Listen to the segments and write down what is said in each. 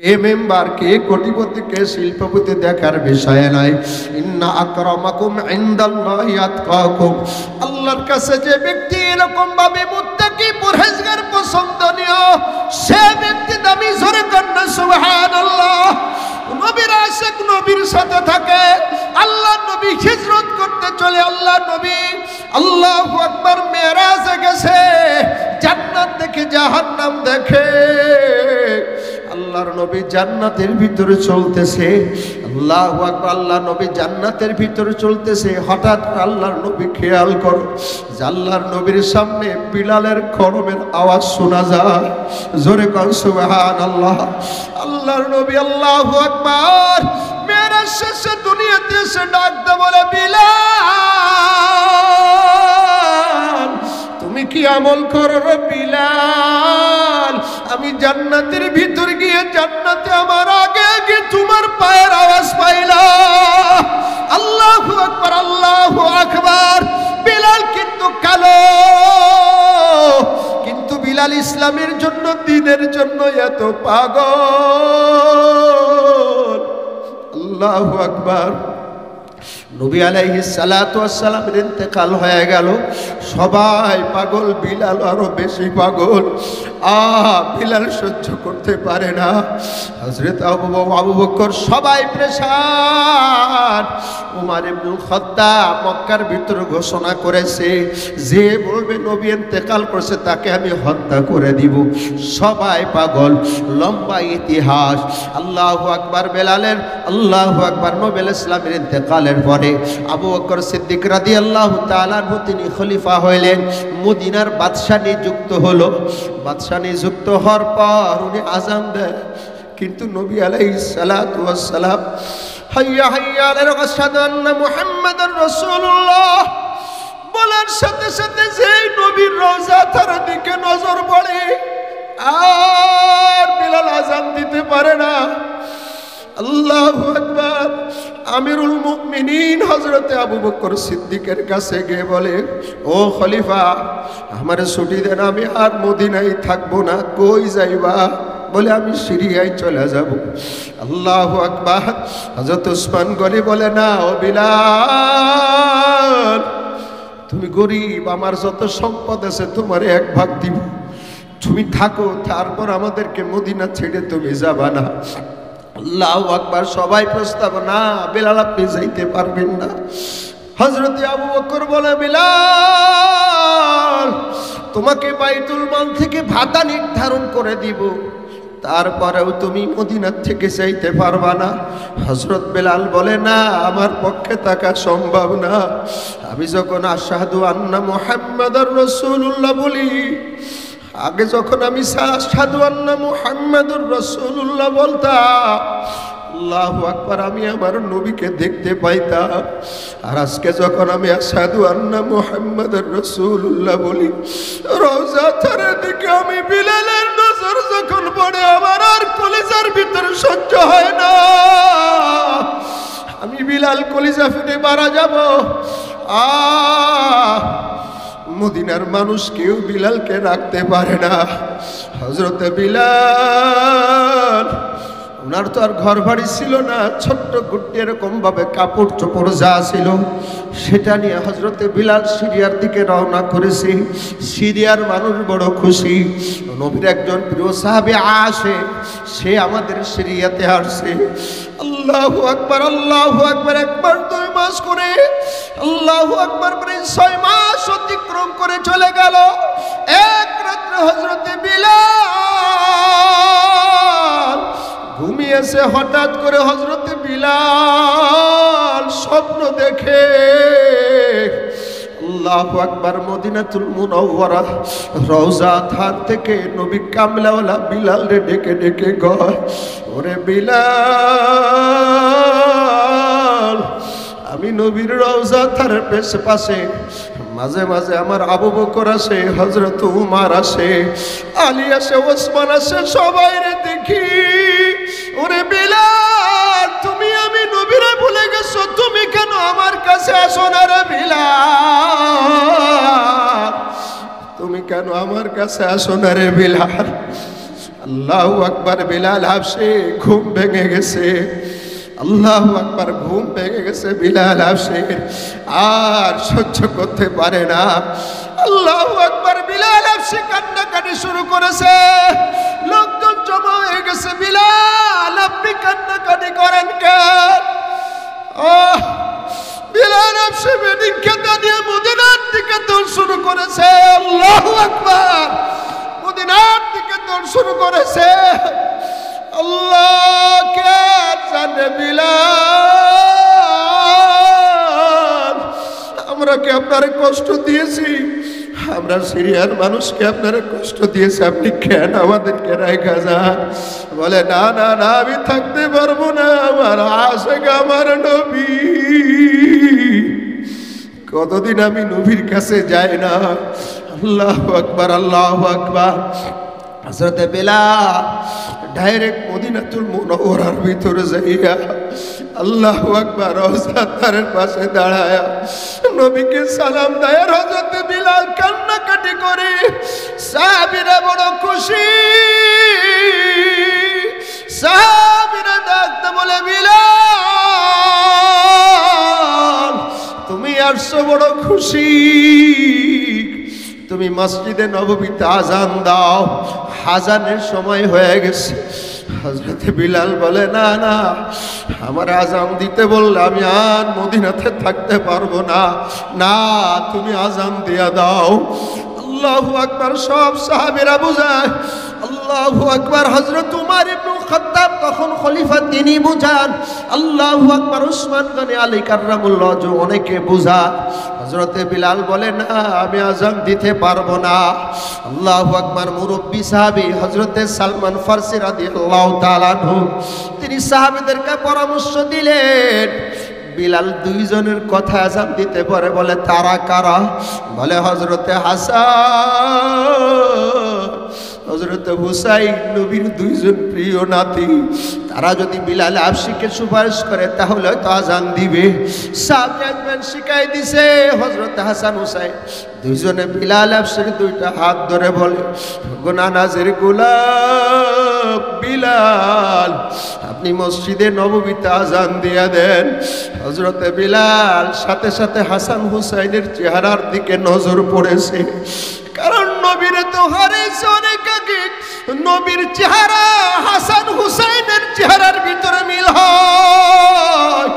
কে member, কে কোটিপতি, কে শিল্পপতি দেখার বিষয় নয়। ইন্না আকরামাকুম ইনদাল্লাহি আতকাকুম। আল্লাহর কাছে যে ব্যক্তি এরকম ভাবে মুত্তাকি পরহেজগার পছন্দনীয়, সে ব্যক্তি দামি। জোরে কন্না সুবহানাল্লাহ। নবীর আশিক নবীর সাথে থাকে, আল্লাহর নবী হিজরত করতে চলে, আল্লাহর নবী আল্লাহু আকবার মেরাজে গেছে, জান্নাত দেখে জাহান্নাম দেখে। আল্লাহর নবী জান্নাতের ভিতরে চলতেছে, আল্লাহু আকবার, আল্লাহর নবী জান্নাতের ভিতরে চলতেছে। হঠাৎ আল্লাহর নবী খেয়াল করো যে আল্লাহর নবীর সামনে বিলালের খড়মের আওয়াজ শোনা যায়। জোরে কর সুবহানাল্লাহ। আল্লাহর নবী আল্লাহু আকবার মেরাজ শেষে দুনিয়াতে এসে ডাকতে বলে, বিলাল তুমি কি আমল করো রে বিলাল? আমি জান্নাতের ভিতর গিয়ে জান্নাতে আমার আগে আগে তোমার পায়ের আওয়াজ পাইলাম। আল্লাহু আকবার, আল্লাহু আকবার। বিলাল কিন্তু কালো, কিন্তু বিলাল ইসলামের জন্য, দ্বীনের জন্য এত পাগল। আল্লাহু আকবার। নবী আলাইহিস সালাতু ওয়াস সালামের ইন্তেকাল হয়ে গেল, সবাই পাগল, বিলাল আরো বেশি পাগল। বিলাল সহ্য করতে পারে না। হযরত আবু বকর সবাই পেরেশান। উমর ইবনুল খাত্তাব মক্কার ভিতরে ঘোষণা করেছে, যে বলবে নবী ইন্তেকাল করেছে তাকে আমি হত্যা করে দিব। সবাই পাগল, লম্বা ইতিহাস। আল্লাহু আকবার। বেলালের আল্লাহু আকবার নবী আলাইহিস সালামের ইন্তেকালের পরে আবু বকর সিদ্দিক রাদিয়াল্লাহু তাআলা আনহু তিনি খলিফা হইলেন, মদিনার বাদশা নিযুক্ত হলো। বাদশা নিযুক্ত হওয়ার পর উনি আযান দেয়, কিন্তু নবী আলাইহিস সালাতু ওয়াস সালাম হাইয়া হাইয়া আলা আশহাদু আন্না মুহাম্মাদুর রাসূলুল্লাহ বলার সাথে সাথে যেই নবীর রওজা তার দিকে নজর পড়ে, আর বিলাল আযান দিতে পারে না। আল্লাহু আকবার। আমিরুল মুমিনিন হযরতে আবু বকর সিদ্দিকের কাছে গিয়ে বলে, ও খলিফা আমারে ছুটি দেন, আমি আর মদিনায় থাকবো না। কই যাইবা? বলে আমি সিরিয়ায় চলে যাব। আল্লাহু আকবার। হযরত উসমান গনি বলে, না ও বিলাল তুমি গরিব, আমার যত সম্পদ আছে তোমারে এক ভাগ দিব, তুমি থাকো, তারপর আমাদেরকে মদিনা ছেড়ে তুমি যাবা না। আল্লাহু আকবার। সবাই প্রস্তাব, না বিলাল আপনি যাইতে পারবেন না। হযরতে আবু বকর বলে, বিলাল তোমাকে বাইতুল মাল থেকে ভাতা নির্ধারণ করে দিব, তারপরেও তুমি মদিনা থেকে যাইতে পারবা না। হযরত বেলাল বলে, না আমার পক্ষে থাকা সম্ভব না। আমি যখন আশহাদু আন্না মুহাম্মাদুর রাসূলুল্লাহ বলি, আগে যখন আমি আশহাদু আন্না মুহাম্মাদুর রাসূলুল্লাহ বলতাম, আল্লাহু আকবার, আমি আমার নবীকে দেখতে পাইতাম। আর আজকে যখন আমি আশহাদু আন্না মুহাম্মাদুর রাসূলুল্লাহ বলি, রওজা তারের দিকে আমি বিলালের নজর যখন পড়ে, আমার আর কলিজার ভিতরে সহ্য হয় না। আমি বিলাল কলিজা ফেটে মারা যাব। মদিনার মানুষ কেউ বিলালকে রাখতে পারে না। হযরতে বিলাল, ওনার তো আর ঘর বাড়ি ছিল না, ছোট্ট গুট্টি এরকম ভাবে কাপড় চোপড় যা ছিল সেটা নিয়ে হযরতে বিলাল সিরিয়ার দিকে রওনা করেছে। সিরিয়ার মানুষ বড় খুশি, নবীর একজন প্রিয় সাহাবী আসে, সে আমাদের সিরিয়াতে আসছে। আল্লাহু আকবার, আল্লাহু আকবার। একবার 2 মাস করে, আল্লাহু আকবার, 6 মাস অতিক্রম করে চলে গেল। এক রাত্রে হযরতে বিলাল ঘুমিয়েছে, হঠাৎ করে হযরতে বিলাল স্বপ্ন দেখে, আল্লাহু আকবার, মদিনাতুল মুনাওয়ারা রওজা থার থেকে নবী কামলাওয়ালা বিলাল রে ডেকে ডেকে কয়, ওরে বিলাল আমি নবীর রওজা থারের পাশে মাঝে মাঝে আমার আবু বকর আসে, হযরত উমর আসে, আলী আসে, ওসমান আসে, সবাই রে দেখি। ওরে বিলাল তুমি আমি নবীরে ভুলে গেছো, তুমি কেন আমার কাছে আসো না রে বিলাল? তুমি কেন আমার কাছে আসো না রে বিলাল? আল্লাহু আকবার। বিলাল হাবশি ঘুম ভেঙে গেছে। আল্লাহু আকবার, ঘুম ভেঙে গেছে বিলাল হাবশির, আর সহ্য করতে পারে না। আল্লাহু আকবার, বিলাল হাবশি কান্নাকাটি শুরু করেছে। লোকজন জমা হয়ে গেছে। বিলাল, আপনি কান্নাকাটি করেন কেন? বিলাল হাবশি বেডিং খেতা নিয়ে মদিনার দিকে দৌড় শুরু করেছে। আল্লাহু আকবার, মদিনার দিকে দৌড় শুরু করেছে। আল্লাহ কে জানে বিলাল, আমরা কি আপনার কষ্ট দিয়েছি? আমরা সিরিয়ার মানুষকে আপনার কষ্ট দিয়েছি, আপনি কেন আমাদেরকে রেখা যান? বলে না না না, আমি থাকতে পারবো না, আমার আশেক আমার নবী। কতদিন আমি নবীর কাছে যাই না। আল্লাহু আকবার, আল্লাহু আকবার। হযরতে বিলাল ডাইরেক্ট মদিনাতুল মুনাওয়ারার ভিতরে যাইয়া আল্লাহু আকবার রওজার পাশে দাঁড়ায়া নবীকে সালাম দেয়। হযরতে বিলাল কান্নাকাটি করে। সাহাবীরা বড় খুশি। সাহাবীরা ডাকতে বলে, বিলাল তুমি আসছো, বড় খুশি। তুমি মসজিদে নববীতে আজান দাও, আজানের সময় হয়ে গেছে। হযরতে বিলাল বলে, না না, আমার আজান দিতে বললে আমি আর মদিনাতে থাকতে পারবো না। না, তুমি আজান দিয়া দাও। আল্লাহু আকবার। সব সাহাবীরা বুঝায়। আল্লাহু আকবার। হযরত উমর ইবনে খাত্তাব তখন খলিফা, তিনি বুঝান। আল্লাহু আকবার। উসমান গনি আলী কাররামুল্লাহ অনেকে বুঝান। হযরতে বিলাল বলে, না, আমি আজান দিতে পারবো না। আল্লাহু আকবার। মুরব্বী সাহাবী হযরতে সালমান ফারসি রাদিয়াল্লাহু তাআলা আনহু, তিনি সাহাবীদেরকে পরামর্শ দিলেন, বিলাল দুইজনের কথা আজান দিতে পারে। বলে, তারা কারা? বলে, হযরতে হাসান, হযরতে হুসাইন, নবীর দুইজন প্রিয় নাতি। তারা যদি বিলাল হাবশিকে সুপারিশ করে তাহলে হয়তো আজান দিবে। সাহাবী আজমান শিখাই দিছে। হযরতে হাসান হুসাইন দুইজনে বিলাল হাবশির দুইটা হাত ধরে বলে, নানাজের গোলাম বিলাল, আপনি মসজিদে নববীতে আজান দিয়া দেন। হযরতে বিলাল সাথে সাথে হাসান হুসাইনের চেহারার দিকে নজর পড়েছে, কারণ নবীর তো হারিয়েছে অনেক আগে। নবীর চেহারা হাসান হুসাইনের চেহারার ভিতরে মিল হয়।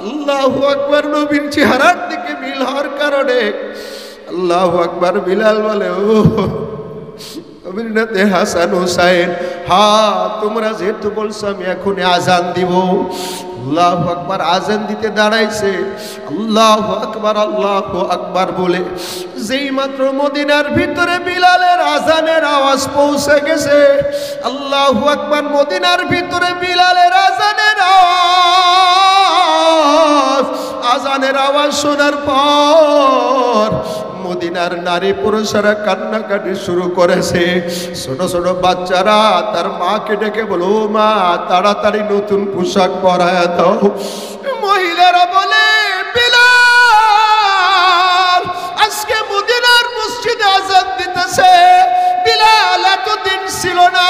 আল্লাহু আকবার। নবীর চেহারার দিকে মিল হওয়ার কারণে আল্লাহু আকবার। বিলাল বলে, ও নবীর নাতে হাসান হুসাইন, হ্যাঁ তোমরা যেহেতু বলছো আমি এখনই আজান দিব। আল্লাহু আকবার। আজান দিতে দাঁড়াইছে। আল্লাহু আকবার, আল্লাহু আকবার বলে যেই মাত্র মদিনার ভিতরে বিলালের আজানের আওয়াজ পৌঁছে গেছে। আল্লাহু আকবার। মদিনার ভিতরে বিলালের আজানের আওয়াজ, আজানের আওয়াজ শোনার পর মদিনার নারী পুরুষেরা কান্নাকাটি শুরু করেছে। ছোট ছোট বাচ্চারা তার মাকে ডেকে বলো, মা তাড়াতাড়ি নতুন পোশাক পরায়া দাও। মহিলারা বলে, বিলাল আজকে মদিনার মসজিদে আজান দিতেছে। বিলাল এতদিন ছিল না,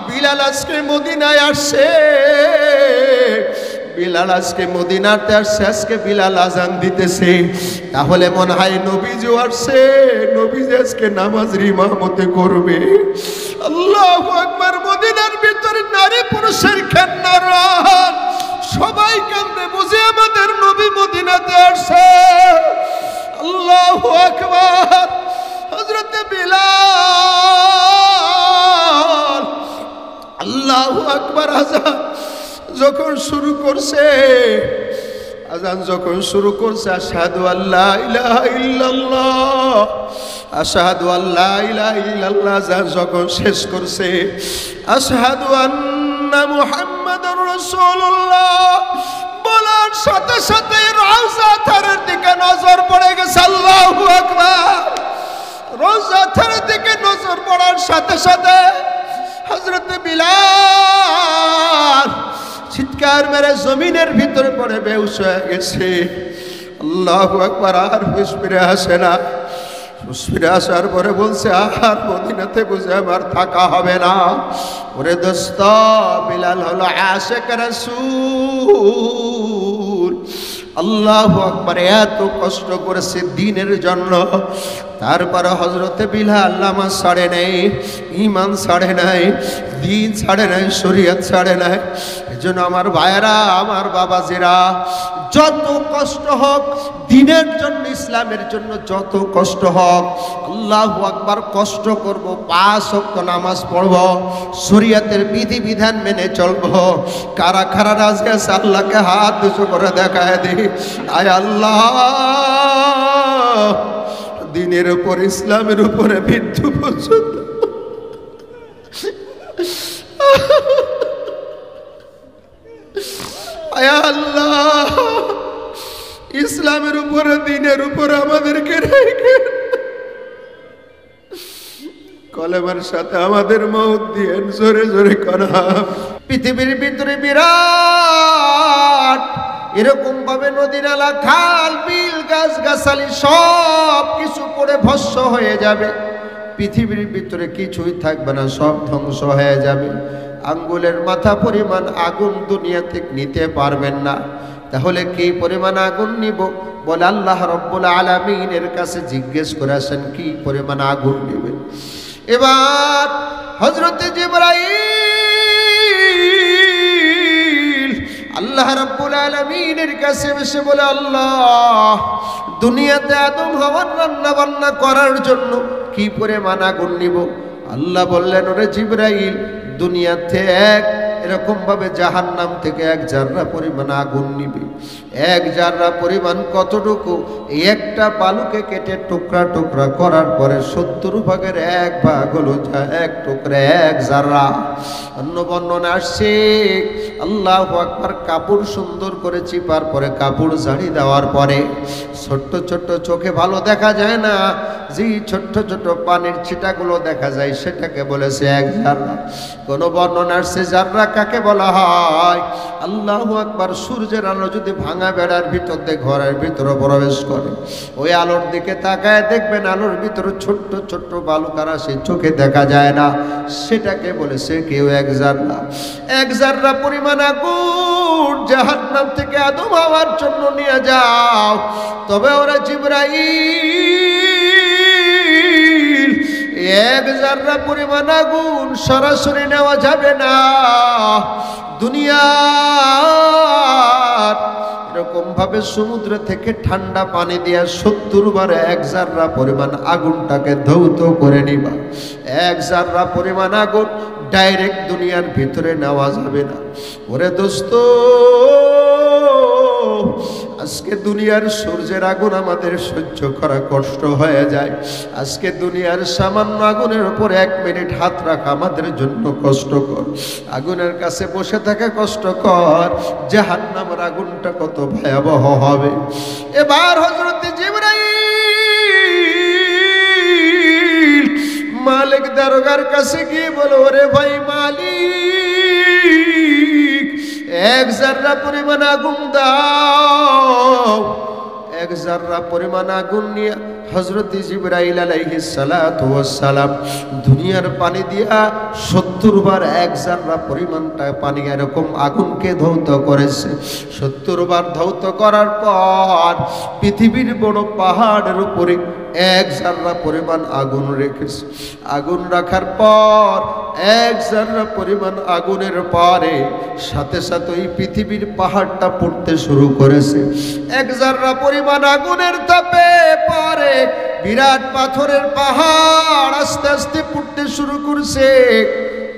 বিলাল আজকে মদিনায় আসছে। বিলাল আজকে মদিনাতে আসছে, আজকে বিলাল আজান দিতেছে। তাহলে মনে হয় নবীজি আসছে, নবীজি আজকে নামাজের ইমামতি করবে। আল্লাহু আকবার। মদিনার ভিতরে নারী পুরুষের কান্নার, সবাই কান্দে, বুঝে আমাদের নবী মদিনাতে আসছে। আল্লাহু আকবার। হযরতে বিলাল আল্লাহু আকবার। আজান যখন শুরু করছে, আজান যখন শুরু করছে, আশহাদু আল্লা ইলাহা ইল্লাল্লাহ, আশহাদু আল্লা ইলাহা ইল্লাল্লাহ আজান যখন শেষ করছে, আশহাদু আন্না মুহাম্মাদুর রাসূলুল্লাহ বলার সাথে সাথে রওজা থারের দিকে নজর পড়ে গেছে। আল্লাহু আকবার। রওজা থারের দিকে নজর পড়ার সাথে সাথে হযরতে বিলাল চিৎকার মেরে জমিনের ভিতরে পড়ে বেহুশ হয়ে গেছে। আল্লাহু আকবার। আর হুঁশ ফিরে আসে না। ফিরে আসার পরে বলছে আর মদিনাতে বুঝে আমার থাকা হবে না। ওরে দোস্ত, বিলাল হলো আশিক রাসূল। আল্লাহু আকবার, এত কষ্ট করেছে দ্বীনের জন্য, তারপরে হযরতে বিলাল নামাজ ছাড়ে নাই, ঈমান ছাড়ে নাই, দ্বীন ছাড়ে নাই, শরীয়ত ছাড়ে নাই। এজন্য আমার ভাইয়েরা, আমার বাবাজিরা, যত কষ্ট হোক দ্বীনের জন্য, ইসলামের জন্য যত কষ্ট হোক, আল্লাহু আকবার কষ্ট করব, 5 ওয়াক্ত নামাজ পড়ব, শরীয়তের বিধি বিধান মেনে চলব। কারা কারা রাজি আছে আল্লাহকে হাত উঁচু করে দেখায় দিই। আয় আল্লাহ, দ্বীনের উপর, ইসলামের উপরে মৃত্যু পর্যন্ত আয় আল্লাহ, ইসলামের উপরে, দ্বীনের উপরে আমাদেরকে রেখে কলেমার সাথে আমাদের মওত দিয়েন। জোরে জোরে করা। পৃথিবীর ভিতরে বিরাট এরকম ভাবে নদী নালা, খাল বিল, গাছ গাছালি সব কিছু পড়ে ভস্ম হয়ে যাবে। পৃথিবীর ভিতরে কিছুই থাকবে না, সব ধ্বংস হয়ে যাবে। আঙ্গুলের মাথা পরিমাণ আগুন দুনিয়াতে নিতে পারবেন না। তাহলে কি পরিমাণ আগুন নিব? বলে আল্লাহ রব্বুল আলামিনের কাছে জিজ্ঞেস করে আসেন কি পরিমাণ আগুন নেবেন। এবার হযরতে জিবরাইল আল্লাহ রাব্বুল আলামিনের কাছে এসে বলে, আল্লাহ, দুনিয়াতে আদম হাওয়ার রান্না বান্না করার জন্য কি পরিমাণ আগুন নিব? আল্লাহ বললেন, ওরে জিবরাইল, দুনিয়াতে এরকম ভাবে জাহান্নাম থেকে 1 জাররা পরিমাণ আগুন নিবে। 1 জাররা পরিমাণ কতটুকু? একটা বালুকে কেটে টুকরা টুকরা করার পরে 70 ভাগের 1 ভাগ হলো 1 টুকরা 1 জাররা। অন্য বর্ণনা আসছে, আল্লাহু আকবার, কাপড় সুন্দর করে চিপার পরে, কাপড় ঝাড়ি দেওয়ার পরে ছোট্ট ছোট্ট, চোখে ভালো দেখা যায় না, যে ছোট্ট ছোট্ট পানির ছিটাগুলো দেখা যায় সেটাকে বলেছে 1 জাররা। কোন বর্ণনা আসছে জাররা কাকে বলা হয়? আল্লাহু আকবার, সূর্যের আলো যদি ভাঙা বেড়ার ভিতর দিয়ে ঘরের ভিতরে প্রবেশ করে, ওই আলোর দিকে তাকায় দেখবেন আলোর ভিতরে ছোট্ট ছোট্ট বালুকারা সেই চোখে দেখা যায় না, সেটাকে বলেছে কেউ 1 জাররা। 1 জাররা পরিমাণ আগুন জাহান্নাম থেকে আদম হওয়ার জন্য নিয়ে যাও। তবে ওরা জিবরাইল, 1 জাররা পরিমাণ আগুন সরাসরি নেওয়া যাবে না। দুনিয়ার এরকম ভাবে সমুদ্র থেকে ঠান্ডা পানি দিয়া 70 বার 1 জাররা পরিমাণ আগুনটাকে ধৌত করে নিবা। 1 জাররা পরিমাণ আগুন ডাইরেক্ট দুনিয়ার ভিতরে নেওয়া যাবে না। ওরে দোস্ত, আজকে দুনিয়ার সূর্যের আগুন আমাদের সহ্য করা কষ্ট হয়ে যায়। আজকে দুনিয়ার সামান্য আগুনের উপর 1 মিনিট হাত রাখা আমাদের জন্য কষ্টকর। আগুনের কাছে বসে থাকা কষ্টকর, জাহান্নামের আগুনটা কত ভয়াবহ হবে। এবার হযরত জিবরাইল মালিক দারোগার কাছে গিয়ে বলো, ওরে ভাই মালিক, 1 জাররা পরিমাণ আগুন দাও। 1 জাররা পরিমাণ আগুন নিয়ে হযরত জিবরাইল আলাইহিস সালাতু ওয়াস সালাম দুনিয়ার পানি দিয়া 70 বার 1 জাররা পরিমাণটা পানি এরকম আগুনকে ধৌত করেছে। 70 বার ধৌত করার পর পৃথিবীর বড় পাহাড়ের উপরে 1 জাররা পরিমাণ আগুন রেখেছে। আগুন রাখার পর 1 জাররা পরিমাণ আগুনের পরে সাথে সাথে ওই পৃথিবীর পাহাড়টা পড়তে শুরু করেছে। 1 জাররা পরিমাণ আগুনের তাপে পরে বিরাট পাথরের পাহাড় আস্তে আস্তে পড়তে শুরু করছে।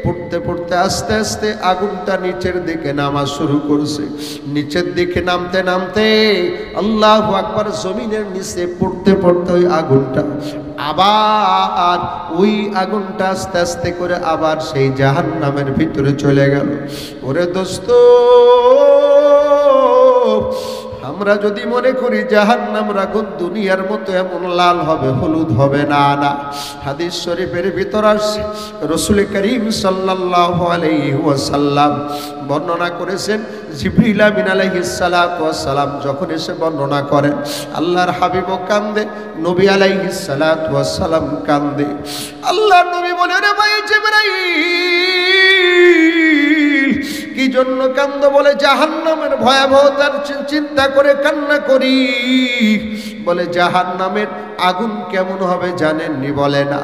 পড়তে পড়তে আস্তে আস্তে আগুনটা নিচের দিকে নামা শুরু করছে। নিচের দিকে নামতে নামতে আল্লাহু আকবার, জমিনের নিচে পড়তে পড়তে ওই আগুনটা আবার, ওই আগুনটা আস্তে আস্তে করে আবার সেই জাহান্নামের ভিতরে চলে গেল। ওরে দোস্ত, আমরা যদি মনে করি জাহান্নামের আগুন দুনিয়ার মতো এমন লাল হবে, হলুদ হবে, না না। হাদিস শরীফের ভিতর আসছে রাসূল করিম সাল্লাল্লাহু আলাইহি ওয়াসাল্লাম বর্ণনা করেছেন, জিবরিল আমিন আলাইহিস সালাতু ওয়াস সালাম যখন এসে বর্ণনা করেন, আল্লাহর হাবিবও কান্দে, নবী আলাইহিস সালাতু ওয়াস সালাম কান্দে। আল্লাহর নবী বলে, রে ভাই জিবরাইল, কি জন্য কান্দো? বলে, জাহান্নামের ভয়াবহতার চিন্তা করে কান্না করি। বলে, জাহান্নামের আগুন কেমন হবে জানেননি? বলে না।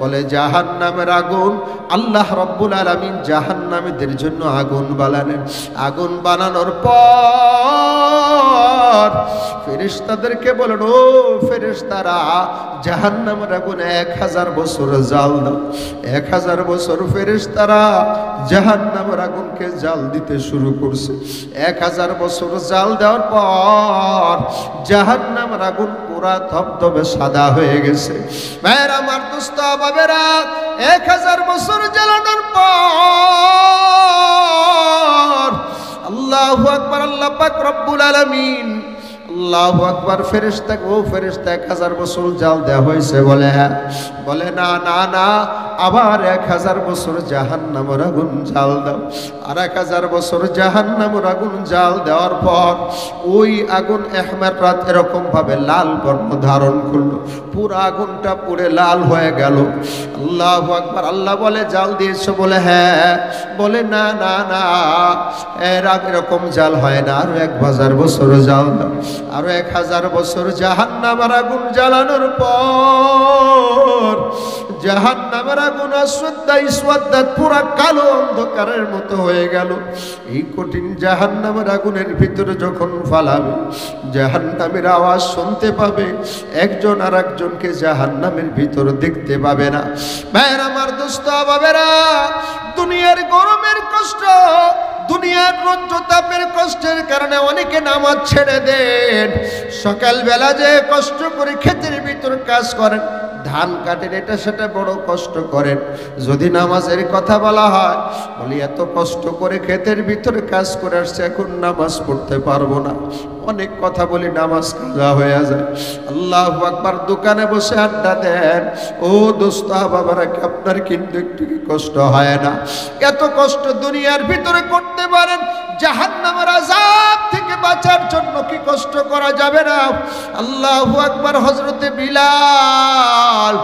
বলে, জাহান্নামের আগুন আল্লাহ রব্বুল আলামিন জাহান্নামীদের জন্য আগুন বানালেন। আগুন বানানোর পর ফেরেশতাদেরকে বলেন, ও ফেরেশতারা, জাহান্নামের আগুন 1000 বছর জাল দাও। 1000 বছর ফেরেশতারা জাহান্নামের আগুনকে জাল দিতে শুরু করছে। 1000 বছর জাল দেওয়ার পর জাহান্নামের আগুন পুরা ধবধবে সাদা হয়ে গেছে। ভাইরা আমার, দোস্ত বাবেরা, 1000 বছর জ্বালানোর পর আল্লাহু আকবার, আল্লাহ পাক রব্বুল আলামিন, আল্লাহু আকবার, ফেরেশতা, ও ফেরেশতা, 1000 বছর জাল দেওয়া হয়েছে? বলে, হ্যাঁ। বলে, না না না, আবার 1000 বছর জাহান্নামের আগুন জাল দাও। আর 1000 বছর জাহান্নামের আগুন জাল দেওয়ার পর ওই আগুন আহমার রাত এরকম ভাবে লাল বর্ণ ধারণ করলো, পুরো আগুনটা পুড়ে লাল হয়ে গেল। আল্লাহু আকবার। আল্লাহ বলে, জাল দিয়েছো? বলে, হ্যাঁ। বলে, না না না, এর এরকম জাল হয় না, আরো 1000 বছর জাল দাও। আরো 1000 বছর জাহান্নামের আগুন জ্বালানোর পর জাহান্নামের আগুন আসওয়াদ পুরা কালো অন্ধকারের মতো হয়ে গেল। এই কঠিন জাহান্নামের আগুনের ভিতরে যখন ফালাবে, জাহান্নামের আওয়াজ শুনতে পাবে, একজন আর একজনকে জাহান্নামের ভিতরে দেখতে পাবে না। ভাইরা আমার, দোস্ত বাবেরা, দুনিয়ার গরমের কষ্ট, দুনিয়ার রৌদ্র তাপের কষ্টের কারণে অনেকে নামাজ ছেড়ে দেন। সকালবেলা যে কষ্ট করে ক্ষেতের ভিতর কাজ করেন, ধান কাটেন, এটা সেটা বড় কষ্ট করেন। যদি নামাজের কথা বলা হয়, বলি এত কষ্ট করে ক্ষেতের ভিতরে কাজ করে আসছে, এখন নামাজ পড়তে পারবো না। অনেক কথা বলি, নামাজ কাজা হয়ে যায়। আল্লাহু আকবার। দোকানে বসে আড্ডা দেন, ও দোস্ত বাবারা, আপনার কিন্তু একটু কষ্ট হয় না? এত কষ্ট দুনিয়ার ভিতরে করতে পারেন, জাহান্নামের আযাব থেকে বাঁচার জন্য কি কষ্ট করা যাবে না? আল্লাহু আকবার। হযরতে বিলাল,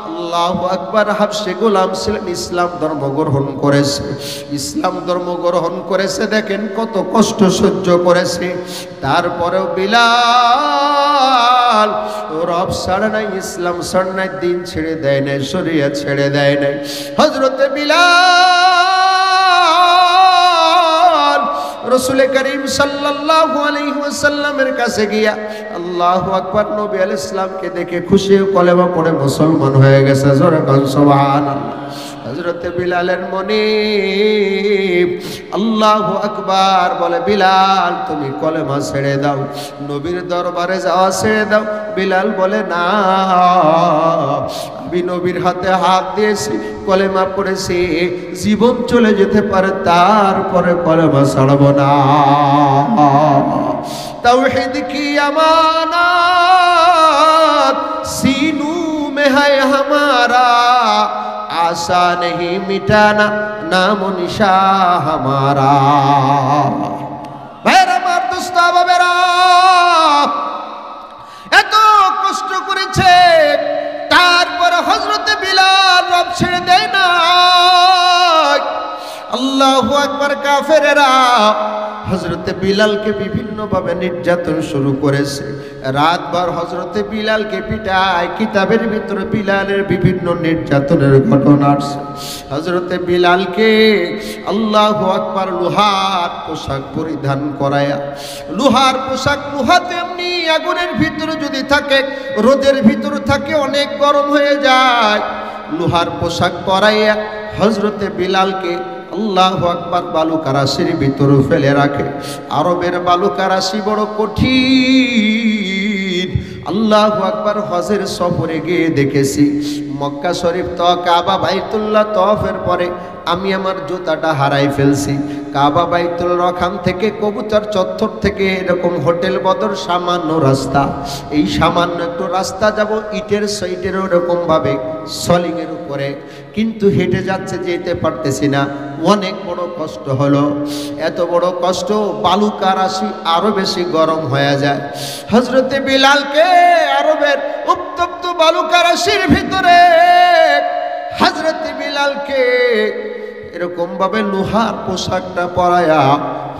আল্লাহু আকবার, হাবশী গোলাম ছিলেন, ইসলাম ধর্ম গ্রহণ করেছে। ইসলাম ধর্ম গ্রহণ করেছে, দেখেন কত কষ্ট সহ্য করেছে। তারপরেও বিলাল রব ছাড়ে নাই, ইসলাম ছাড়ে নাই, দিন ছেড়ে দেয় নাই, শরিয়ত ছেড়ে দেয় নাই। হযরতে বিলাল রাসূল করিম সাল্লাল্লাহু আলাইহি ওয়াসাল্লামের কাছে গিয়া আল্লাহু আকবার, নবী আলাইহিস সালামকে দেখে খুশি কলেমা পড়ে মুসলমান হয়ে গেছে। জোরে কোন সুবহানাল্লাহ। হযরতে বিলালের মনে আল্লাহু আকবার বলে, বিলাল তুমি কলেমা ছেড়ে দাও, নবীর দরবারে যাওয়া ছেড়ে দাও। বিলাল বলে, না, আমি নবীর হাতে হাত দিয়েছি, কলেমা পড়েছি, জীবন চলে যেতে পারে, তারপরে কলেমা ছাড়ব না। তাওহীদ কি আমানত सीनू में है हमारा, आशा नहीं मिटाना नाम निशा हमारा। ভাইরা আমার, দোস্ত বাবেরা, এত কষ্ট করেছে, তারপর হযরতে বিলাল রব ছেড়ে দেয় না। আল্লাহু আকবার। কাফেরেরা হযরতে বিলালকে বিভিন্নভাবে নির্যাতন শুরু করেছে। রাতভর হযরতে বিলালকে পিটায়। কিতাবের ভিতরে বিলালের বিভিন্ন নির্যাতনের ঘটনা আছে। হযরতে বিলালকে আল্লাহু আকবার লোহার পোশাক পরিধান করায়া, লোহার পোশাক, লোহাতে এমনি আগুনের ভিতরে যদি থাকে, রোদের ভিতরে থাকে, অনেক গরম হয়ে যায়। লোহার পোশাক পরাইয়া হযরতে বিলালকে আল্লাহু আকবার বালুকারাশির ভিতরে ফেলে রাখে। আরবের বালুকারাশি বড় কঠিন। আল্লাহু আকবার। হজের সফরে গিয়ে দেখেছি মক্কা শরীফ তো কাবা বাইতুল্লাহ তওয়াফের পরে আমি আমার জুতাটা হারাই ফেলছি। কাবা বাইতুল রখান থেকে কবুতর চত্বর থেকে এরকম হোটেল বদর সামান্য রাস্তা, এই সামান্য একটু রাস্তা যাব ইটের সাইডের ওরকম ভাবে সলিংয়ের উপরে, কিন্তু হেঁটে যাচ্ছে, যেতে পারতেছি না, অনেক বড় কষ্ট হলো। এত বড় কষ্ট, বালুকা রাশি আরো বেশি গরম হয়ে যায়। হযরতে বিলালকে আরবের উত্তপ্ত বালুকা রাশির ভিতরে হযরতে বিলালকে এরকম ভাবে লোহার পোশাকটা পরায়া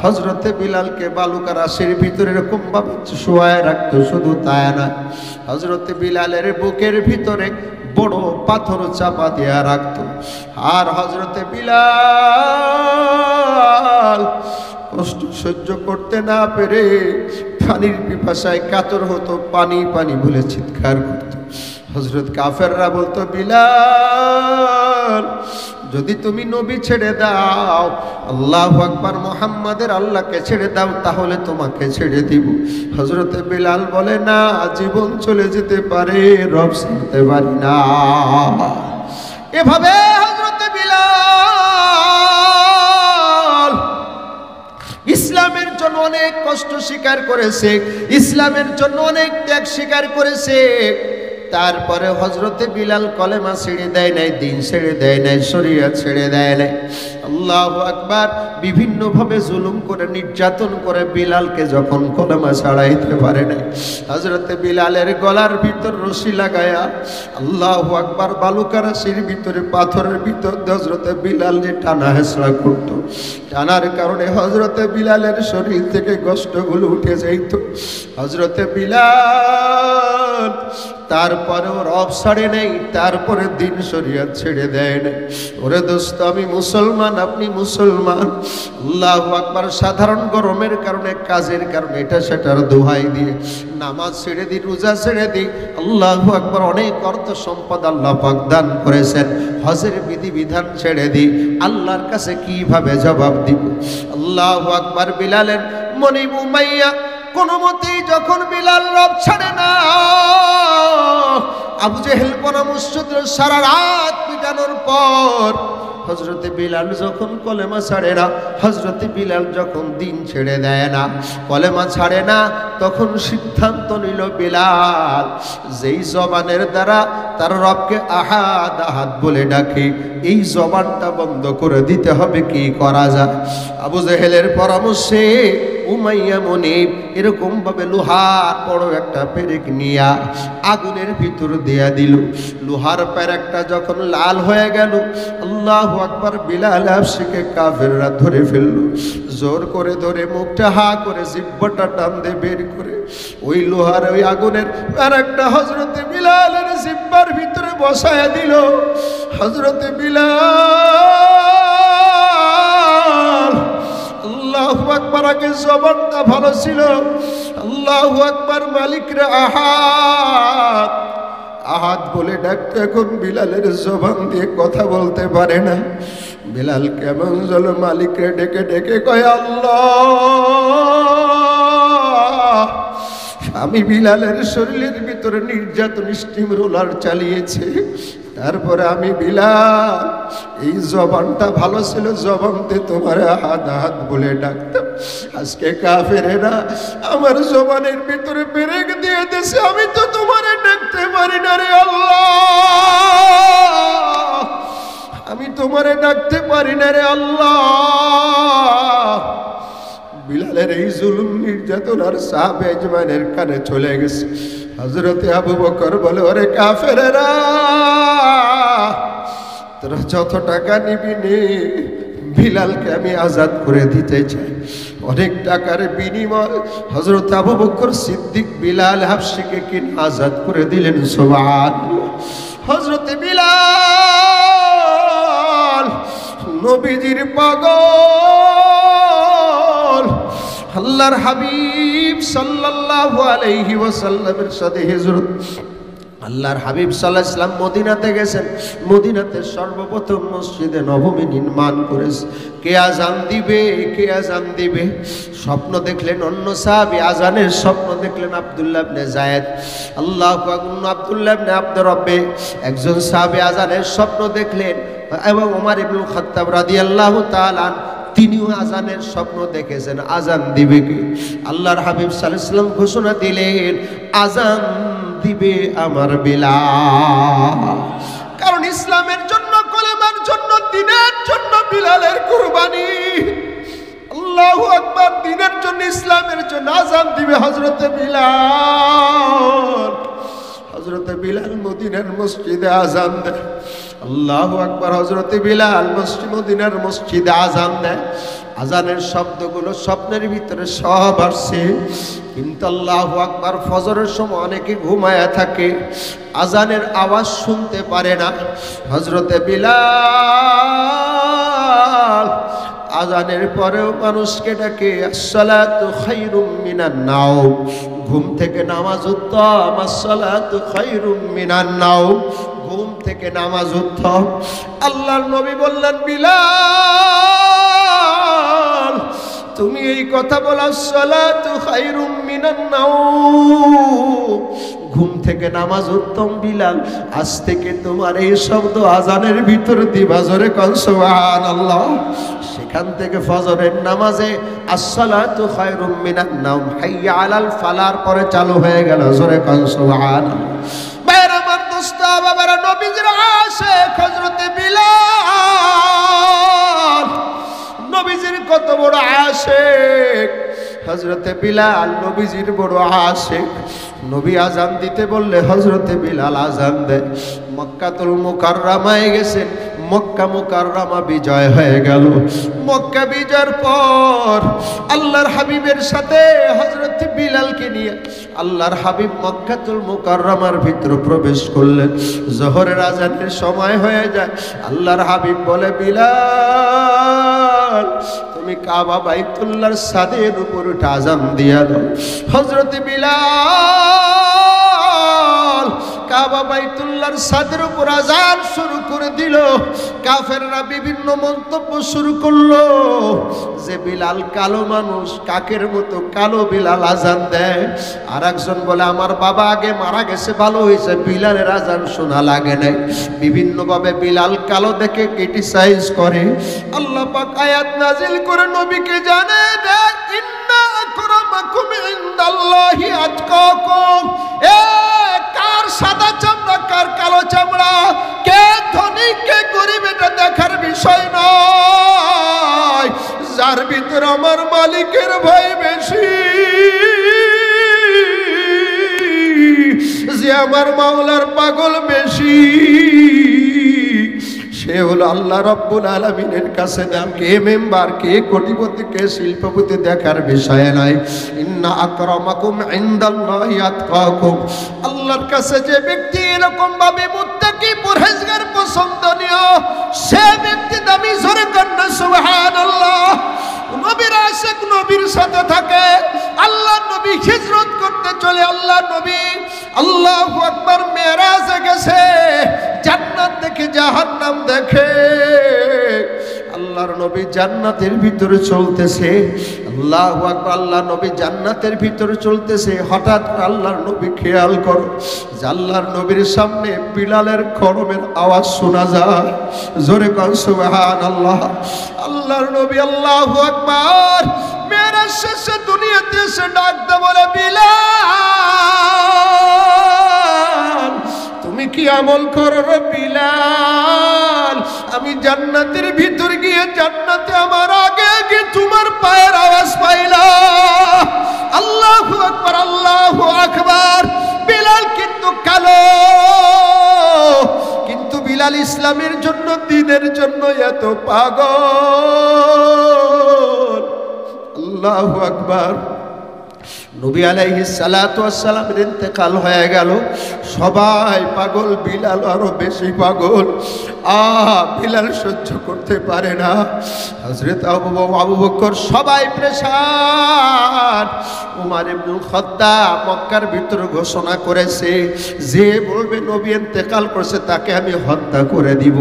হযরতে বিলালকে বালুকা রাশির ভিতরে এরকম ভাবে শোয়ায় রাখতো। শুধু তাই না, হযরতে বিলালের বুকের ভিতরে বড় পাথর চাপা দিয়া রাখতো। আর হযরতে বিলাল কষ্ট সহ্য করতে না পেরে পানির পিপাসায় কাতর হতো, পানি পানি বলে চিৎকার করত। হযরত কাফেররা বলতো, বিলাল যদি তুমি নবী ছেড়ে দাও, আল্লাহু আকবার, মুহাম্মাদের আল্লাহকে ছেড়ে দাও, তাহলে তোমাকে ছেড়ে দিব। হযরতে বিলাল বলে, না, জীবন চলে যেতে পারে, রব ছাড়তে পারি না। এভাবে হযরতে বিলাল ইসলামের জন্য অনেক কষ্ট স্বীকার করেছে, ইসলামের জন্য অনেক ত্যাগ স্বীকার করেছে। তারপরে হযরতে বিলাল কলেমা ছেড়ে দেয় নাই, দিন ছেড়ে দেয় নাই, শরীয়ত ছেড়ে দেয় নাই। আল্লাহু আকবার। বিভিন্ন ভাবে জুলুম করে, নির্যাতন করে বিলালকে যখন কলেমা ছাড়াইতে পারে নাই, হযরতে বিলালের গলার ভিতর রশি লাগায়া, আল্লাহু আকবার, বালুকা রাশির ভিতরে পাথরের ভিতর হযরতে বিলাল যে টানা হেঁচড়া করত, টানার কারণে হযরতে বিলালের শরীর থেকে কষ্টগুলো উঠে যাইত। হযরতে বিলাল তারপরেও রব ছাড়ে নেই, তারপরে দিন শরীয়ত ছেড়ে দেয় না। ওরে দোস্ত, আমি মুসলমান, আপনি মুসলমান। আল্লাহু আকবার। সাধারণ গরমের কারণে, কাজের কারণে, এটা সেটার দোহাই দিয়ে নামাজ ছেড়ে দিই, রোজা ছেড়ে দিই। আল্লাহু আকবার। অনেক অর্থ সম্পদ আল্লাহ পাক দান করেছেন, হজের বিধিবিধান ছেড়ে দিই, আল্লাহর কাছে কিভাবে জবাব দিব? আল্লাহু আকবার। বিলালের মনি উমাইয়া কোনো মতেই যখন বিলাল রব ছাড়ে না, আবু জেহেল পরামর্শ দিল, সারা রাত পিটানোর পর হযরতে বিলাল যখন কলেমা ছাড়ে না, হযরতে বিলাল যখন দিন ছেড়ে দেয় না, কলেমা ছাড়ে না, তখন সিদ্ধান্ত নিল বিলাল যেই জবানের দ্বারা তার রবকে আহাদ আহাদ বলে ডাকে, এই জবানটা বন্ধ করে দিতে হবে। কি করা যায়? আবু জেহেলের পরামর্শে উমাইয়া মনিব এরকম ভাবে লোহার বড় একটা পেরেক নিয়া আগুনের ভিতর দিয়া দিল। লোহার পেরেকটা যখন লাল হয়ে গেল, আল্লাহু আকবার, বিলাল হাবশিকে কাফেররা ধরে ফেলল। জোর করে ধরে মুখটা হা করে জিহ্বাটা টান দিয়ে বের করে ওই লোহার ওই আগুনের পেরেকটা হযরতে বিলালের জিহ্বার ভিতরে বসায়া দিল। হযরতে বিলাল আল্লাহু আকবার। আগে জবানটা ভালো ছিল, আল্লাহু আকবার, মালিকরে আহাদ আহাদ বলে ডাকতে, এখন বিলালের জবান দিয়ে কথা বলতে পারে না। বিলাল কেমন যেন মালিকরে ডেকে ডেকে কয়, আল্লাহ, আমি বিলালের শরীরের ভিতরে নির্যাতন স্টিম রোলার চালিয়েছি, তারপরে আমি বিলাল এই জবানটা ভালো ছিল, জবানতে তোমার আহাদ আহাদ বলে ডাকতাম। আজকে কাফেরেরা আমার জবানের ভিতরে পেরেক দিয়ে দিয়েছে, আমি তো তোমারে ডাকতে পারি না রে আল্লাহ, আমি তোমারে ডাকতে পারি না রে আল্লাহ। বিলালের এই জুলুম নির্যাতন আর সাহাবে আজমাইনের কানে চলে গেছে। হযরতে আবু বকর বলে, ওরে কাফেরেরা, তোরা যত টাকা নিবি নে, বিলালকে আমি আজাদ করে দিতে চাই। অনেক টাকার বিনিময় হযরত আবু বকর সিদ্দিক বিলাল হাবশিকে কিনে আজাদ করে দিলেন। সুবহানাল্লাহ। হযরতে বিলাল নবীজির পাগল, আল্লাহর হাবিব সাল্লাল্লাহু আলাইহি ওয়াসাল্লামের সাথে হিজরত, আল্লাহর হাবিব সাল্লাল্লাহু আলাইহি ওয়াসাল্লাম মদিনাতে গেছেন, মদিনাতে সর্বপ্রথম মসজিদে নববী নির্মাণ করেছে। কে আজান দিবে, কে আজান দিবে? স্বপ্ন দেখলেন অন্য সাহাবী, আজানের স্বপ্ন দেখলেন আব্দুল্লাহ ইবনে যায়েদ। আল্লাহু আকবার। আব্দুল্লাহ ইবনে আব্দুর রব্বে একজন সাহাবী আজানের স্বপ্ন দেখলেন, এবং ওমর ইবনুল খাত্তাব রাদিয়াল্লাহু তাআলা তিনিও আজানের স্বপ্ন দেখেছেন। আজান দিবে কে? আল্লাহর হাবিব সাল্লাল্লাহু আলাইহি ওয়াসাল্লাম ঘোষণা দিলেন, আজান দিবে আমার বিলাল। কারণ ইসলামের জন্য, কলেমার জন্য, দ্বীনের জন্য বিলালের কুরবানি। আল্লাহু আকবার। দ্বীনের জন্য, ইসলামের জন্য আজান দিবে হযরতে বিলাল। হযরতে বিলাল মদিনার মসজিদে আজান দেয়। আল্লাহু আকবার। হযরতে বিলাল মদিনার মসজিদে আজান দেয়। আজানের শব্দগুলো স্বপ্নের ভিতরে সব আসছে, কিন্তু আল্লাহু আকবার, ফজরের সময় অনেকে ঘুমায়া থাকে, আজানের আওয়াজ শুনতে পারে না। হযরতে বিলাল আজানের পরেও মানুষকে ডাকে, আসসালাতু খায়রুম মিনান নাওম, ঘুম থেকে নামাজ উত্তম। আসসালাতু খায়রুম মিনান নাওম, ঘুম থেকে নামাজ উত্তম। আল্লাহর নবী বললেন, বিলাল তুমি এই কথা বলো, আসসালাতু খায়রুম মিনান নাওম, ঘুম থেকে নামাজ উত্তম। বিলাল আজ থেকে তোমার এই শব্দ আজানের ভিতর দিবা, জোরে কোন সুবহানাল্লাহ। সেখান থেকে ফজরের নামাজে আসসালাতু খায়রুম মিনান নাওম, হাইয়া আলাল ফালার পরে চালু হয়ে গেল, জোরে কোন সুবহানাল্লাহ। ভাইরা আমার, দোস্ত বাবারা, নবীজির আশিক হযরতে বিলাল, নবীজির কত বড় আশিক হযরতে বিলাল, নবীজির বড় আশিক। নবী আজান দিতে বললে হযরতে বিলাল আজান দেয়। মক্কাতুল মুকাররমায় গেছেন, মক্কা মুকাররমা বিজয় হয়ে গেল। মক্কা বিজয়ের পর আল্লাহর হাবিবের সাথে হযরত বিলালকে নিয়ে আল্লাহর হাবিব মক্কাতুল মুকাররমার ভিতরে প্রবেশ করলেন। জোহরের আজানের সময় হয়ে যায়। আল্লাহর হাবিব বলে, বিলাল তুমি কাবা বাইতুল্লাহর ছাদের উপর উঠে আজান দিয়া দাও। হযরত বিলাল কাবা বাইতুল্লাহর ছাদের উপর আজান শুরু করে দিল। কাফেররা বিভিন্ন মন্তব্য শুরু করলো যে বিলাল কালো মানুষ, কাকের মতো কালো বিলাল আজান দেয়। আর একজন বলে, আমার বাবা আগে মারা গেছে, ভালো হয়েছে, বিলালের আজান শোনা লাগে নাই। বিভিন্নভাবে বিলাল কালো দেখে ক্রিটিসাইজ করে। আল্লাহ পাক আয়াত নাজিল করে নবীকে জানায় দেয়, ইন্না আকরামাকুম ইনদাল্লাহি আতকাকুম। কার সাদা চামড়া, কার কালো চামড়া, কে ধনী, কে গরিব, এটা দেখার বিষয় নয়। যার ভিতরে আমার মালিকের ভয় বেশি, যে আমার মাওলার পাগল বেশি, সে হলো আল্লাহ রাব্বুল আলামিনের কাছে দাম। কে মেম্বার, কে কোটিপতি, কে শিল্পপতি দেখার বিষয় নাই। ইন্না আকরামাকুম ইনদাল্লাহি আতকাকুম। আল্লাহর কাছে যে ব্যক্তি এরকম ভাবে মুত্তাকি, পরহেজগার, পছন্দনীয়, সে ব্যক্তি দামি, জোরে কান্না সুবহানাল্লাহ। নবীর আশিক নবীর সাথে থাকে। আল্লাহ নবী হিজরত করতে চলে, আল্লাহ নবী আল্লাহু আকবার মেরাজে গেছে, জান্নাত দেখে জাহান্নাম দেখে। আল্লাহর নবী জান্নাতের ভিতরে চলতেছে। আল্লাহু আকবার। আল্লাহ নবী জান্নাতের ভিতরে চলতেছে। হঠাৎ আল্লাহর নবী খেয়াল করো যে আল্লাহর নবীর সামনে বিলালের খড়মের আওয়াজ শোনা যায়, জোরে কোন সুবহানাল্লাহ। আল্লাহর নবী আল্লাহু আকবার মেরাজ শেষে দুনিয়াতে এসে ডাকতে বলে, বিলাল তুমি কি আমল করো রে বিলাল? আমি জান্নাতের ভিতর গিয়ে জান্নাতে আমার আগে গিয়ে তোমার পায়ের আওয়াজ পাইলাম। আল্লাহু আকবার, আল্লাহু আকবার। বিলাল কিন্তু কালো, কিন্তু বিলাল ইসলামের জন্য, দ্বীনের জন্য এত পাগল। আল্লাহু আকবার। নবী আলাইহিস সালাতু ওয়াস সালামের ইন্তেকাল হয়ে গেল। সবাই পাগল, বিলাল আরো বেশি পাগল। বিলাল সহ্য করতে পারে না। হযরত আবু বকর সবাই পেরেশান। উমর ইবনুল খাত্তাব মক্কার ভিতর ঘোষণা করেছে, যে বলবে নবী ইন্তেকাল করছে তাকে আমি হত্যা করে দিব।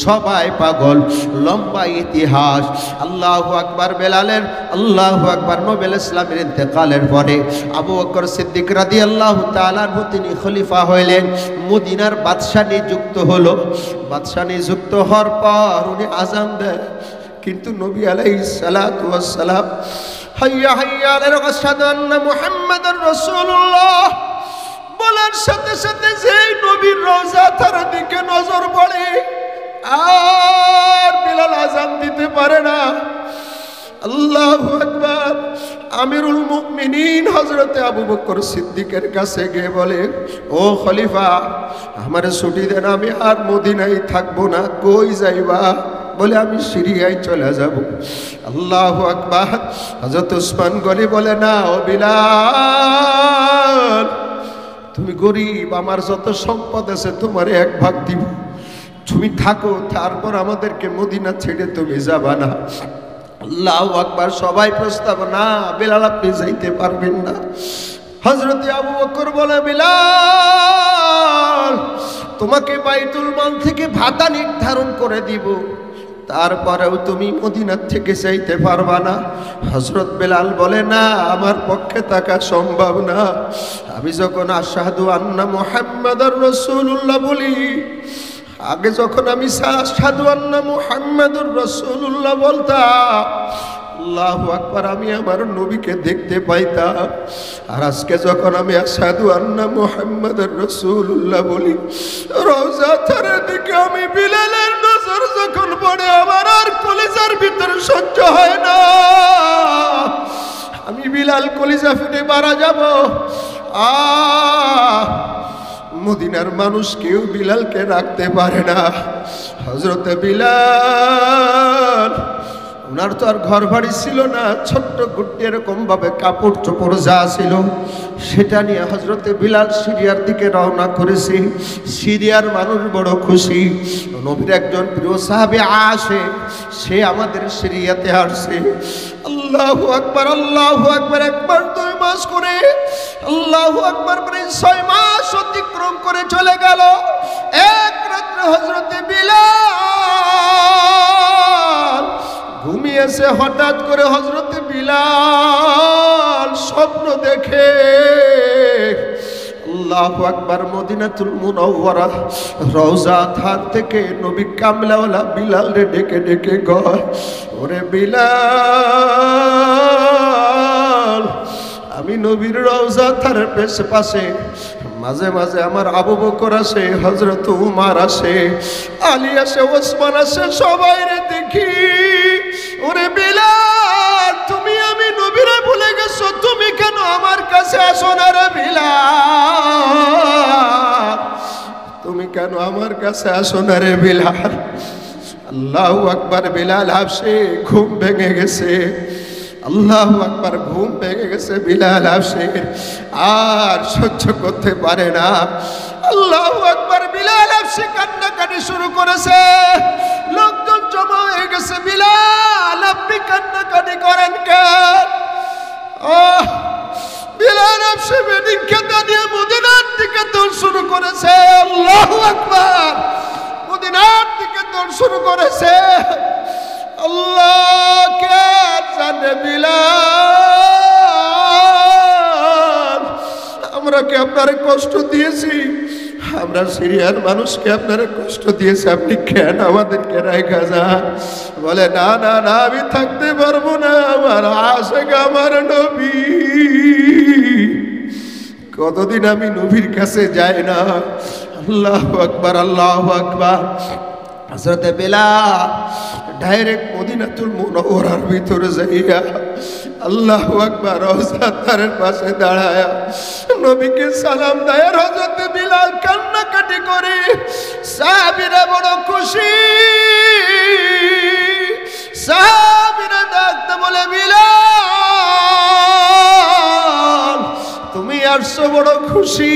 সবাই পাগল, লম্বা ইতিহাস। আল্লাহু আকবার বেলালের, আল্লাহু আকবার। নবী আলাইহিস সালামের ইন্তেকালের পরে আবু বকর সিদ্দিক রাদিয়াল্লাহু তাআলা আনহু তিনি খলিফা হইলেন। মদিনার বাদশা নিযুক্ত হলো। বাদশা নিযুক্ত হওয়ার পর উনি আযান দেন, কিন্তু নবী আলাইহিস সালাতু ওয়াস সালাম হাইয়া হাইয়া আলা আশহাদু আন্না মুহাম্মাদুর রাসূলুল্লাহ বলার সাথে সাথে যেই নবীর রওজা তার দিকে নজর পড়ে, আর বিলাল আযান দিতে পারে না। আল্লাহু আকবার। আমিরুল মুমিনিন হযরতে আবু বকর সিদ্দিকের কাছে গিয়ে বলে, ও খলিফা, আমারে ছুটি দেন, আমি আর মদিনায় থাকবো না। কই যাইবা? বলে আমি সিরিয়ায় চলে যাব। আল্লাহু আকবার। হযরত উসমান গনি বলে, না ও বিলাল, তুমি গরিব, আমার যত সম্পদ আছে তোমার এক ভাগ দিব, তুমি থাকো, তারপর আমাদেরকে মদিনা ছেড়ে তুমি যাবা না। আল্লাহু আকবার। সবাই প্রস্তাব, না বিলাল আপনি যাইতে পারবেন না। হযরত আবু বকর বলে, বিলাল তোমাকে বাইতুল মাল থেকে ভাতা নির্ধারণ করে দিব, তারপরেও তুমি মদিনা থেকে যাইতে পারবা না। হযরত বেলাল বলে, না আমার পক্ষে থাকা সম্ভব না। আমি যখন আশহাদু আন্না মুহাম্মাদুর রাসূলুল্লাহ বলি, আগে যখন আমি আশহাদু আন্না মুহাম্মাদুর রাসূলুল্লাহ বলতাম, আল্লাহু আকবার, আমি আমার নবীকে দেখতে পাইতাম। আর আজকে যখন আমি আশহাদু আন্না মুহাম্মাদুর রাসূলুল্লাহ বলি, রওজা তারের দিকে আমি বিলালের নজর যখন পড়ে, আমার আর কলিজার ভিতরে সহ্য হয় না। আমি বিলাল কলিজা ফেটে মারা যাব। মদিনার মানুষ কেউ বিলালকে রাখতে পারে না। হযরত বিলাল, ওনার তো আর ঘর বাড়ি ছিল না, ছোট্ট গুট্টি এরকম ভাবে কাপড় চোপড় যা ছিল সেটা নিয়ে হযরতে বিলাল সিরিয়ার দিকে রওনা করেছে। সিরিয়ার মানুষ বড় খুশি, নবীর একজন প্রিয় সাহাবী আসে, সে আমাদের সিরিয়াতে আসছে। আল্লাহু আকবার, আল্লাহু আকবার। একবার 2 মাস করে, আল্লাহু আকবার, প্রায় 6 মাস অতিক্রম করে চলে গেল। এক রাত্রে হযরতে বিলাল ঘুমিয়েছে, হঠাৎ করে হযরতে বিলাল স্বপ্ন দেখে, আল্লাহু আকবার, মদিনাতুল মুনাওয়ারা রওজা থান থেকে নবী কামলাওয়ালা বিলাল রে ডেকে ডেকে কয়, ওরে বিলাল, আমি নবীর রওজা থানের পাশে মাঝে মাঝে আমার আবু বকর আসে, হযরত উমর আসে, আলী আসে, ওসমান আসে, সবাই রে দেখি। ওরে বিলাল, তুমি আমি নবীরে ভুলে গেছো, তুমি কেন আমার কাছে আসো না রে বিলাল? তুমি কেন আমার কাছে আসো না রে বিলাল? আল্লাহু আকবার। বিলাল আসে, ঘুম ভেঙে গেছে। আল্লাহু আকবার, ঘুম ভেঙে গেছে। বিলাল আসে, আর সহ্য করতে পারে না। আল্লাহু আকবার। বিলাল আসে কান্নাকাটি শুরু করেছে। লোকজন জমা হয়ে গেছে। বিলাল, আপনি কান্নাকাটি করেন কেন? বিলাল আসে বেদিন খেতা নিয়ে মদিনার দিকে দৌড় শুরু করেছে। আল্লাহু আকবার। মদিনার দিকে দৌড় শুরু করেছে। আল্লাহ কে জানে বিলাল, আমরা কি আপনারে কষ্ট দিয়েছি? আমরা সিরিয়ার মানুষকে আপনারে কষ্ট দিয়েছি, আপনি কেন আমাদেরকে রাখা যান? বলে, না না না, আমি থাকতে পারবো না, আমার আশিক আমার নবী। কতদিন আমি নবীর কাছে যাই না। আল্লাহু আকবার, আল্লাহু আকবার। হযরতে বিলাল ডাইরেক্ট মদিনাতুল মুনাওয়ারার ভিতরে যাইয়া আল্লাহু আকবার রওজা তারের পাশে দাঁড়ায়া নবীকে সালাম দেয়। হযরতে বিলাল কান্নাকাটি করে। সাহাবীরা বড় খুশি। সাহাবীরা ডাকতে বলে, বিলাল আসছো বড় খুশি,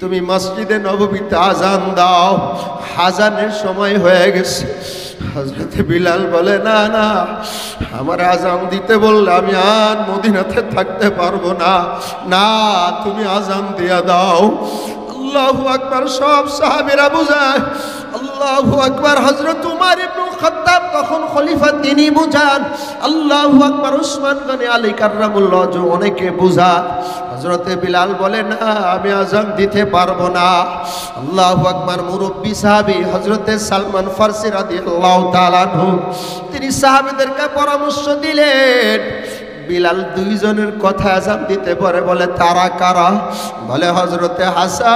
তুমি মসজিদে নববীতে আজান দাও। আজানের সময় হয়ে গেছে। হযরতে বিলাল বলে, না না, আমার আজান দিতে বললে আমি আর মদিনাতে থাকতে পারবো না, না তুমি আজান দিয়া দাও। আল্লাহু আকবার। সব সাহাবীরা বুঝায় আল্লাহু আকবার। হযরত উমর ইবনে খাত্তাব তখন খলিফা, তিনি বুঝান। আল্লাহু আকবার। উসমান গনি আলী কাররামুল্লাহ অনেকে বুঝান। হযরতে বিলাল বলে, না আমি আজান দিতে পারবো না। আল্লাহু আকবার। মুরব্বী সাহাবী হযরতে সালমান ফারসি রাদিয়াল্লাহু তাআলা আনহু, তিনি সাহাবীদেরকে পরামর্শ দিলেন, বিলাল দুইজনের কথা আজান দিতে পারে। বলে তারা কারা? বলে হযরতে হাসান,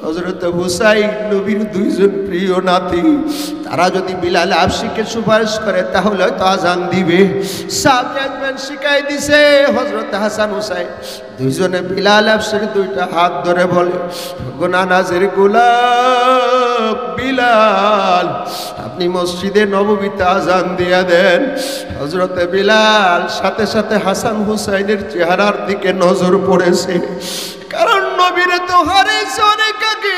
হযরতে হুসাইন, নবীর দুইজন প্রিয় নাতি। তারা যদি বিলাল আবশিকে সুপারিশ করে তাহলে হয়তো আজান দিবে। সাহাবী আজমান শিখাই দিছে। হযরতে হাসান হুসাইন দুইজনে বিলাল আবশির দুইটা হাত ধরে বলে, নানাজের গোলাপ বিলাল, আপনি মসজিদে নববীতে আজান দিয়া দেন। হযরতে বিলাল সাথে সাথে হাসান হুসাইনের চেহারার দিকে নজর পড়েছে, কারণ নবীর তো হারিয়েছে অনেক আগে।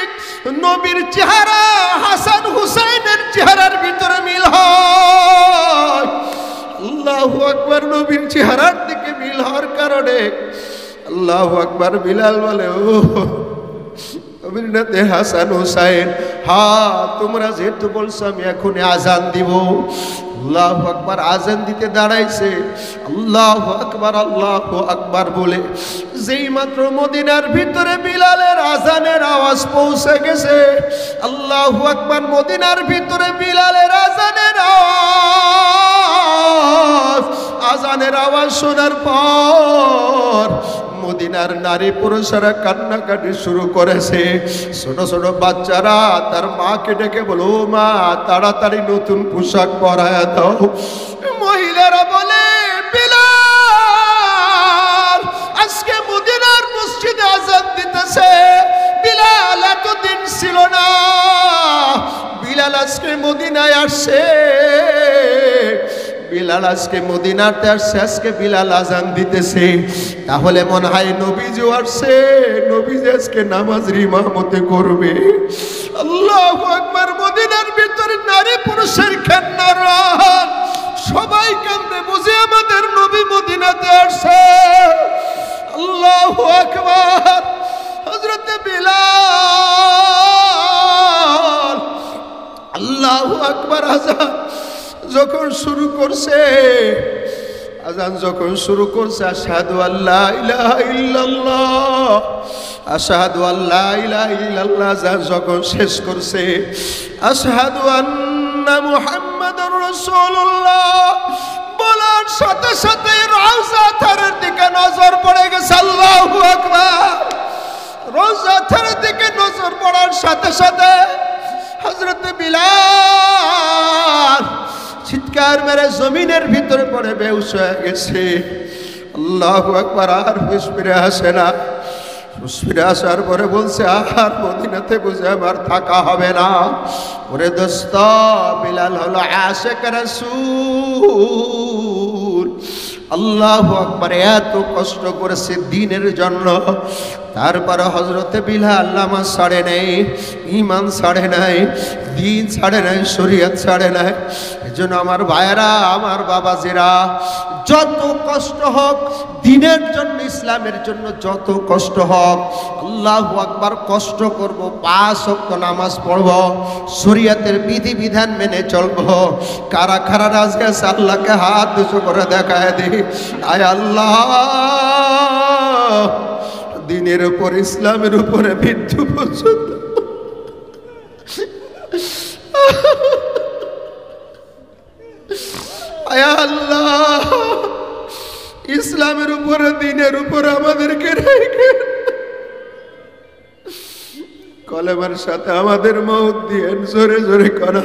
নবীর চেহারা হাসান হুসাইনের চেহারার ভিতরে মিল হয়। আল্লাহু আকবার। নবীর চেহারার দিকে মিল হওয়ার কারণে আল্লাহু আকবার। বিলাল বলে, ও নবীর নাতে হাসান হুসাইন, হ্যাঁ তোমরা যেহেতু বলছো আমি এখনই আজান দিব। আল্লাহু আকবার। আজান দিতে দাঁড়াইছে। আল্লাহু আকবার আল্লাহু আকবার বলে যেই মাত্র মদিনার ভিতরে বিলালের আজানের আওয়াজ পৌঁছে গেছে। আল্লাহু আকবার। মদিনার ভিতরে বিলালের আজানের আওয়াজ, আজানের আওয়াজ শোনার পর মদিনার নারী পুরুষেরা কান্নাকাটি শুরু করেছে। ছোট ছোট বাচ্চারা তার মাকে ডেকে বলো, মা তাড়াতাড়ি নতুন পোশাক পরায় দাও। মহিলারা বলে, বিলাল আজকে মদিনার মসজিদে আজান দিতেছে। বিলাল এতদিন ছিল না, বিলাল আজকে মদিনায় আসছে। বিলাল আজকে মদিনাতে আসছে, আজকে বিলাল আজান দিতেছে। তাহলে মনে হয় নবীজি আসছে, নবীজি আজকে নামাজের ইমামতি করবে। আল্লাহু আকবার। মদিনার ভিতরে নারী পুরুষের কান্নার রাত, সবাই কান্দে, বুঝে আমাদের নবী মদিনাতে আসছে। আল্লাহু আকবার। হযরতে বিলাল আল্লাহু আকবার। আজান যখন শুরু করছে, আজান যখন শুরু করছে, আশহাদু আল্লা ইলাহা ইল্লাল্লাহ, আশহাদু আল্লা ইলাহা ইল্লাল্লাহ আজান যখন শেষ করছে, আশহাদু আন্না মুহাম্মাদুর রাসূলুল্লাহ বলার সাথে সাথে রওজা থারের দিকে নজর পড়ে গেছে। আল্লাহু আকবার। রওজা থারের দিকে নজর পড়ার সাথে সাথে হযরতে বিলাল চিৎকার মেরে জমিনের ভিতরে পড়ে বেহুশ হয়ে গেছে। আল্লাহু আকবার। আর হুঁশ ফিরে আসে না। হুঁশ ফিরে আসার পরে বলছে, আর মদিনাতে বুঝে আমার থাকা হবে না। ওরে দোস্ত, বিলাল হলো আশিক রাসূল। আল্লাহু আকবার। এত কষ্ট করেছে দিনের জন্য, তারপরে হযরতে বিলাল নামাজ ছাড়ে নাই, ঈমান ছাড়ে নাই, দিন ছাড়ে নাই, শরীয়ত ছাড়ে নাই। এজন্য আমার ভাইয়েরা, আমার বাবাজিরা, যত কষ্ট হোক দিনের জন্য, ইসলামের জন্য যত কষ্ট হোক, আল্লাহু আকবার কষ্ট করব, 5 ওয়াক্ত নামাজ পড়ব, শরীয়তের বিধিবিধান মেনে চলব। কারা কারা আজকে আল্লাহকে হাত উঁচু করে দেখায় দিই, আয় আল্লাহ দিনের উপর, ইসলামের উপরে মৃত্যু পর্যন্ত আয় আল্লাহ ইসলামের উপরে, দিনের উপরে আমাদেরকে রেখে কলেমার সাথে আমাদের মওত দিয়েন। জোরে জোরে করা